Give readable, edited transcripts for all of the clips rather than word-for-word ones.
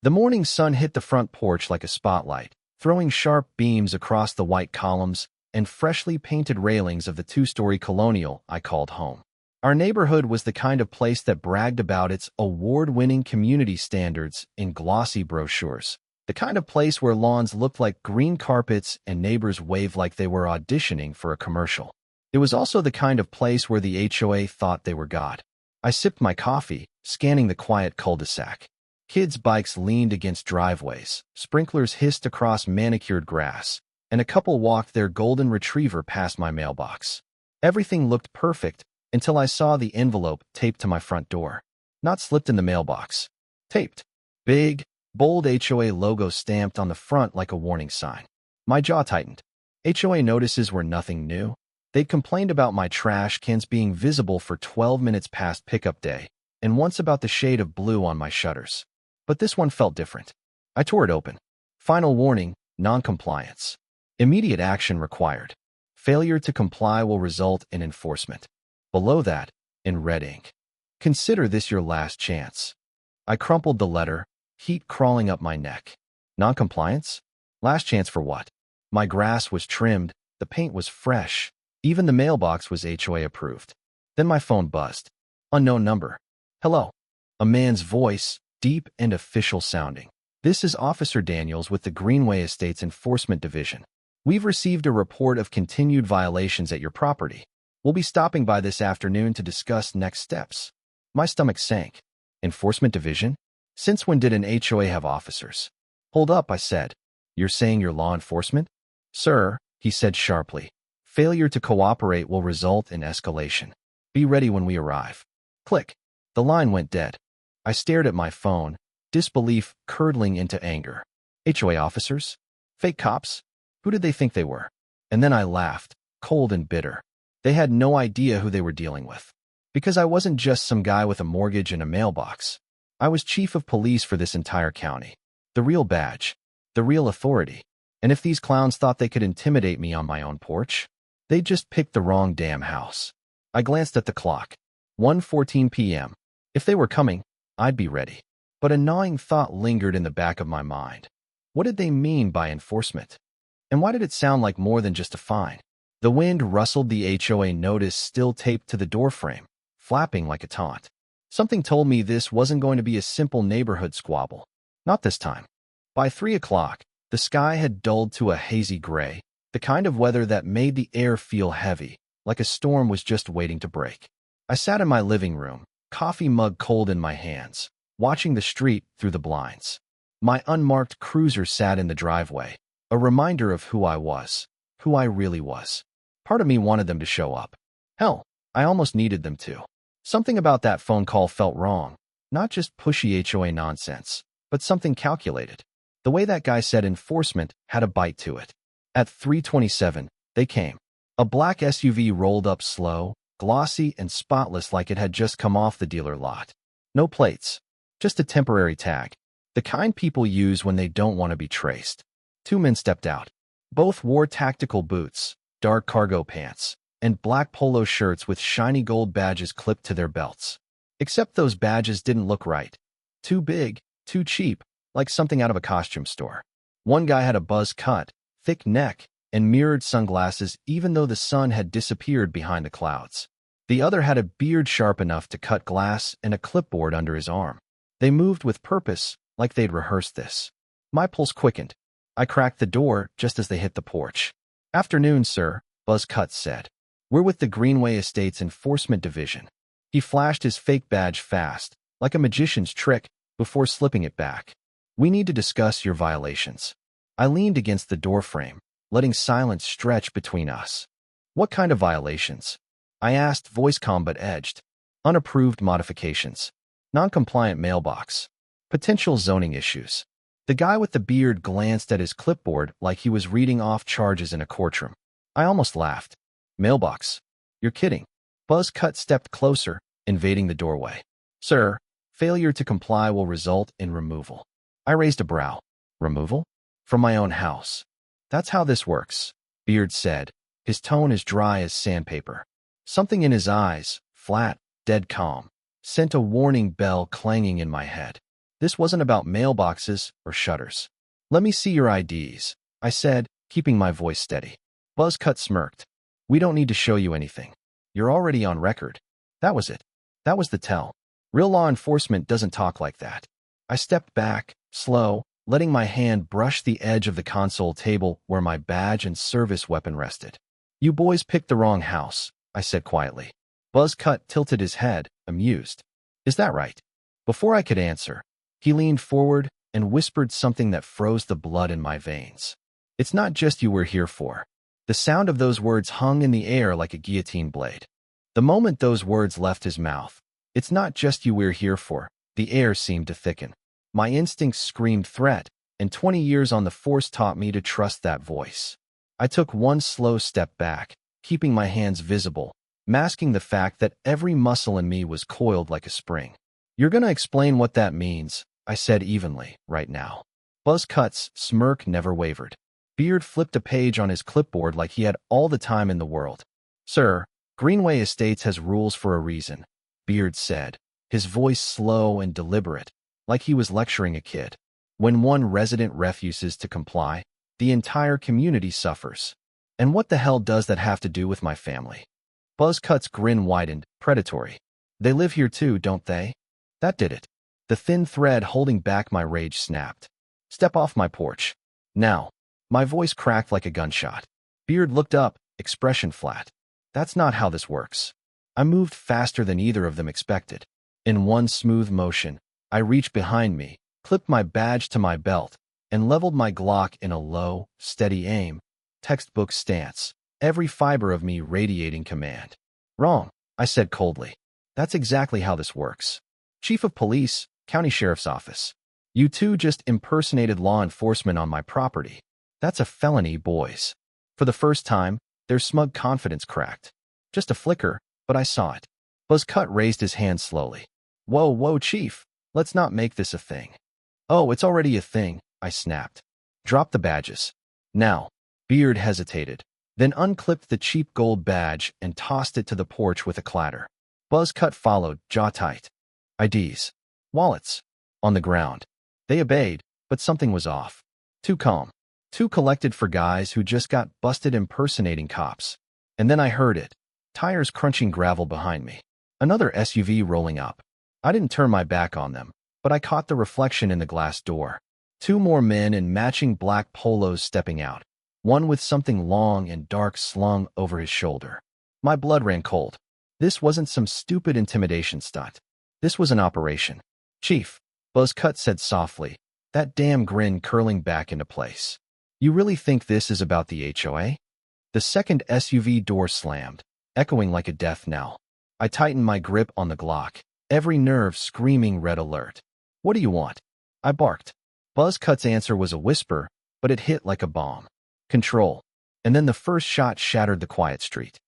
The morning sun hit the front porch like a spotlight, throwing sharp beams across the white columns and freshly painted railings of the two-story colonial I called home. Our neighborhood was the kind of place that bragged about its award-winning community standards in glossy brochures. The kind of place where lawns looked like green carpets and neighbors waved like they were auditioning for a commercial. It was also the kind of place where the HOA thought they were God. I sipped my coffee, scanning the quiet cul-de-sac. Kids' bikes leaned against driveways, sprinklers hissed across manicured grass, and a couple walked their golden retriever past my mailbox. Everything looked perfect until I saw the envelope taped to my front door. Not slipped in the mailbox. Taped. Big, bold HOA logo stamped on the front like a warning sign. My jaw tightened. HOA notices were nothing new. They'd complained about my trash cans being visible for 12 minutes past pickup day, and once about the shade of blue on my shutters. But this one felt different. I tore it open. Final warning, non-compliance. Immediate action required. Failure to comply will result in enforcement. Below that, in red ink. Consider this your last chance. I crumpled the letter, heat crawling up my neck. Non-compliance? Last chance for what? My grass was trimmed, the paint was fresh, even the mailbox was HOA approved. Then my phone buzzed. Unknown number. Hello. A man's voice, deep and official sounding. This is Officer Daniels with the Greenway Estates Enforcement Division. We've received a report of continued violations at your property. We'll be stopping by this afternoon to discuss next steps. My stomach sank. Enforcement Division? Since when did an HOA have officers? Hold up, I said. You're saying you're law enforcement? Sir, he said sharply. Failure to cooperate will result in escalation. Be ready when we arrive. Click. The line went dead. I stared at my phone, disbelief curdling into anger. HOA officers? Fake cops? Who did they think they were? And then I laughed, cold and bitter. They had no idea who they were dealing with. Because I wasn't just some guy with a mortgage and a mailbox. I was chief of police for this entire county. The real badge. The real authority. And if these clowns thought they could intimidate me on my own porch, they just picked the wrong damn house. I glanced at the clock. 1:14 p.m. If they were coming, I'd be ready. But a gnawing thought lingered in the back of my mind. What did they mean by enforcement? And why did it sound like more than just a fine? The wind rustled the HOA notice still taped to the doorframe, flapping like a taunt. Something told me this wasn't going to be a simple neighborhood squabble. Not this time. By 3 o'clock, the sky had dulled to a hazy gray, the kind of weather that made the air feel heavy, like a storm was just waiting to break. I sat in my living room, coffee mug cold in my hands, watching the street through the blinds. My unmarked cruiser sat in the driveway, a reminder of who I was, who I really was. Part of me wanted them to show up. Hell, I almost needed them to. Something about that phone call felt wrong, not just pushy HOA nonsense, but something calculated. The way that guy said enforcement had a bite to it. At 3:27, they came. A black SUV rolled up slow, glossy and spotless like it had just come off the dealer lot. No plates, just a temporary tag, the kind people use when they don't want to be traced. 2 men stepped out. Both wore tactical boots, dark cargo pants, and black polo shirts with shiny gold badges clipped to their belts. Except those badges didn't look right. Too big, too cheap, like something out of a costume store. One guy had a buzz cut, thick neck, and mirrored sunglasses even though the sun had disappeared behind the clouds. The other had a beard sharp enough to cut glass and a clipboard under his arm. They moved with purpose, like they'd rehearsed this. My pulse quickened. I cracked the door just as they hit the porch. Afternoon, sir, Buzz Cut said. We're with the Greenway Estates Enforcement Division. He flashed his fake badge fast, like a magician's trick, before slipping it back. We need to discuss your violations. I leaned against the doorframe, letting silence stretch between us. What kind of violations? I asked, voice calm but edged. Unapproved modifications. Non-compliant mailbox. Potential zoning issues. The guy with the beard glanced at his clipboard like he was reading off charges in a courtroom. I almost laughed. Mailbox. You're kidding. Buzz Cut stepped closer, invading the doorway. Sir, failure to comply will result in removal. I raised a brow. Removal? From my own house. That's how this works, Beard said, his tone as dry as sandpaper. Something in his eyes, flat, dead calm, sent a warning bell clanging in my head. This wasn't about mailboxes or shutters. Let me see your IDs, I said, keeping my voice steady. Buzzcut smirked. We don't need to show you anything. You're already on record. That was it. That was the tell. Real law enforcement doesn't talk like that. I stepped back, slow, letting my hand brush the edge of the console table where my badge and service weapon rested. You boys picked the wrong house, I said quietly. Buzzcut tilted his head, amused. Is that right? Before I could answer, he leaned forward and whispered something that froze the blood in my veins. It's not just you we're here for. The sound of those words hung in the air like a guillotine blade. The moment those words left his mouth, it's not just you we're here for, the air seemed to thicken. My instincts screamed threat, and 20 years on the force taught me to trust that voice. I took one slow step back, keeping my hands visible, masking the fact that every muscle in me was coiled like a spring. You're gonna explain what that means, I said evenly, right now. Buzzcut's smirk never wavered. Beard flipped a page on his clipboard like he had all the time in the world. Sir, Greenway Estates has rules for a reason, Beard said, his voice slow and deliberate, like he was lecturing a kid. When one resident refuses to comply, the entire community suffers. And what the hell does that have to do with my family? Buzzcut's grin widened, predatory. They live here too, don't they? That did it. The thin thread holding back my rage snapped. Step off my porch. Now. My voice cracked like a gunshot. Beard looked up, expression flat. That's not how this works. I moved faster than either of them expected. In one smooth motion, I reached behind me, clipped my badge to my belt, and leveled my Glock in a low, steady aim, textbook stance, every fiber of me radiating command. Wrong, I said coldly. That's exactly how this works. Chief of Police, County Sheriff's Office. You two just impersonated law enforcement on my property. That's a felony, boys. For the first time, their smug confidence cracked. Just a flicker, but I saw it. Buzzcut raised his hand slowly. Whoa, Chief. Let's not make this a thing. Oh, it's already a thing, I snapped. Drop the badges. Now. Beard hesitated, then unclipped the cheap gold badge and tossed it to the porch with a clatter. Buzzcut followed, jaw tight. IDs. Wallets. On the ground. They obeyed, but something was off. Too calm. Too collected for guys who just got busted impersonating cops. And then I heard it. Tires crunching gravel behind me. Another SUV rolling up. I didn't turn my back on them, but I caught the reflection in the glass door. Two more men in matching black polos stepping out. One with something long and dark slung over his shoulder. My blood ran cold. This wasn't some stupid intimidation stunt. This was an operation. Chief, Buzzcut said softly, that damn grin curling back into place. You really think this is about the HOA? The second SUV door slammed, echoing like a death knell. I tightened my grip on the Glock, every nerve screaming red alert. What do you want? I barked. Buzzcut's answer was a whisper, but it hit like a bomb. Control. And then the first shot shattered the quiet street.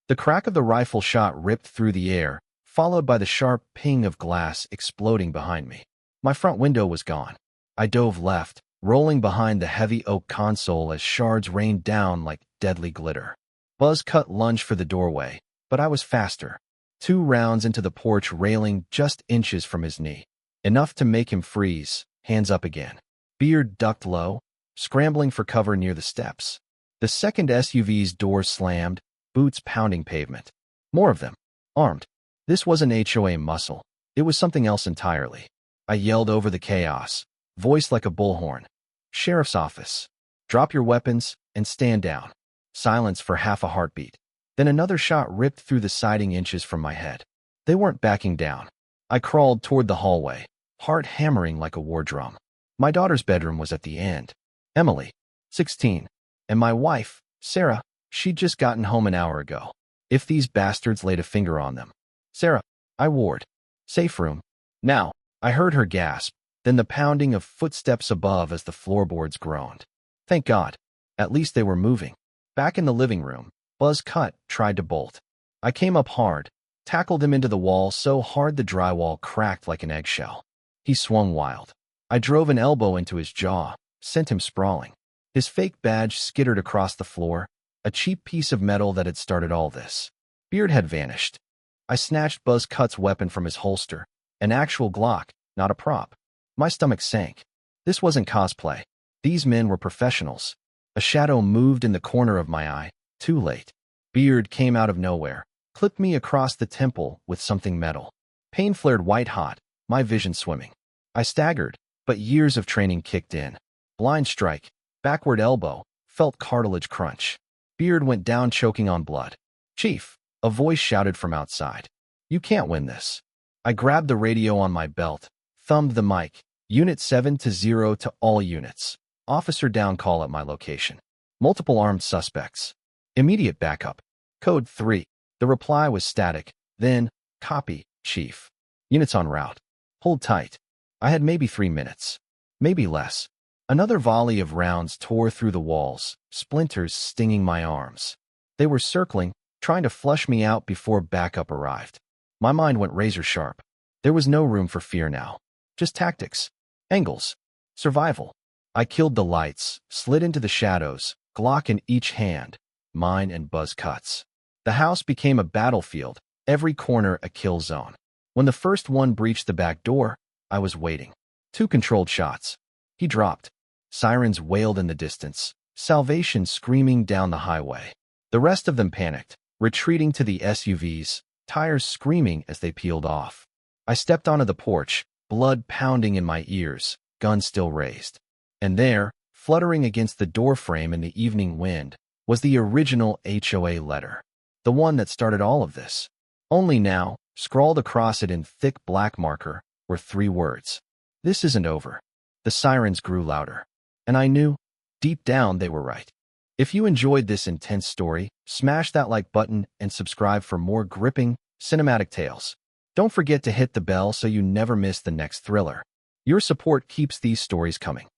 The crack of the rifle shot ripped through the air, followed by the sharp ping of glass exploding behind me. My front window was gone. I dove left, rolling behind the heavy oak console as shards rained down like deadly glitter. Buzzcut lunged for the doorway, but I was faster. 2 rounds into the porch railing just inches from his knee. Enough to make him freeze, hands up again. Beard ducked low, scrambling for cover near the steps. The second SUV's door slammed, boots pounding pavement. More of them, armed. This wasn't HOA muscle. It was something else entirely. I yelled over the chaos, voice like a bullhorn. Sheriff's office. Drop your weapons and stand down. Silence for half a heartbeat. Then another shot ripped through the siding inches from my head. They weren't backing down. I crawled toward the hallway, heart hammering like a war drum. My daughter's bedroom was at the end. Emily, 16, and my wife, Sarah, she'd just gotten home an hour ago. If these bastards laid a finger on them. Sarah, I warned. Safe room. Now, I heard her gasp, then the pounding of footsteps above as the floorboards groaned. Thank God. At least they were moving. Back in the living room, Buzzcut tried to bolt. I came up hard, tackled him into the wall so hard the drywall cracked like an eggshell. He swung wild. I drove an elbow into his jaw, sent him sprawling. His fake badge skittered across the floor, a cheap piece of metal that had started all this. Beard had vanished. I snatched Buzzcut's weapon from his holster, an actual Glock, not a prop. My stomach sank. This wasn't cosplay. These men were professionals. A shadow moved in the corner of my eye. Too late. Beard came out of nowhere, clipped me across the temple with something metal. Pain flared white-hot, my vision swimming. I staggered, but years of training kicked in. Blind strike, backward elbow, felt cartilage crunch. Beard went down choking on blood. "Chief," a voice shouted from outside. "You can't win this." I grabbed the radio on my belt, thumbed the mic. "Unit 7 to 0 to all units. Officer down, call at my location. Multiple armed suspects. Immediate backup. Code 3. The reply was static. Then, "Copy, Chief. Units en route. Hold tight." I had maybe 3 minutes. Maybe less. Another volley of rounds tore through the walls, splinters stinging my arms. They were circling, trying to flush me out before backup arrived. My mind went razor sharp. There was no room for fear now. Just tactics. Angles. Survival. I killed the lights, slid into the shadows, Glock in each hand, mine and buzz cuts. The house became a battlefield, every corner a kill zone. When the first one breached the back door, I was waiting. 2 controlled shots. He dropped. Sirens wailed in the distance, salvation screaming down the highway. The rest of them panicked, retreating to the SUVs, tires screaming as they peeled off. I stepped onto the porch, blood pounding in my ears, gun still raised. And there, fluttering against the doorframe in the evening wind, was the original HOA letter. The one that started all of this. Only now, scrawled across it in thick black marker, were 3 words. "This isn't over." The sirens grew louder. And I knew, deep down, they were right. If you enjoyed this intense story, smash that like button and subscribe for more gripping, cinematic tales. Don't forget to hit the bell so you never miss the next thriller. Your support keeps these stories coming.